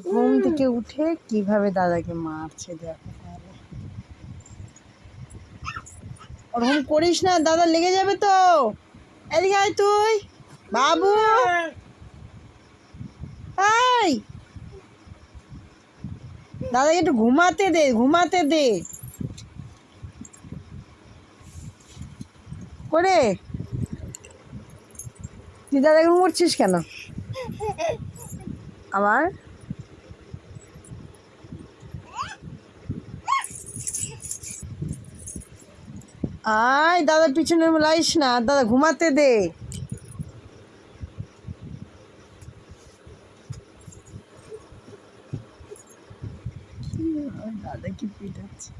ঘুম থেকে উঠে কিভাবে দাদাকে মারছে দেখো তাহলে। ওরকম করিস না, দাদা লেগে যাবে তো। এদিকে আয় তুই বাবু। এই দাদাকে একটু ঘুমাতে দে, ঘুমাতে দে করে। তুই দাদাকে মরছিস কেন আবার? আয় দাদার পিছনে লাইস না, দাদা ঘুমাতে দে। দাদা কি পিটাচ্ছে।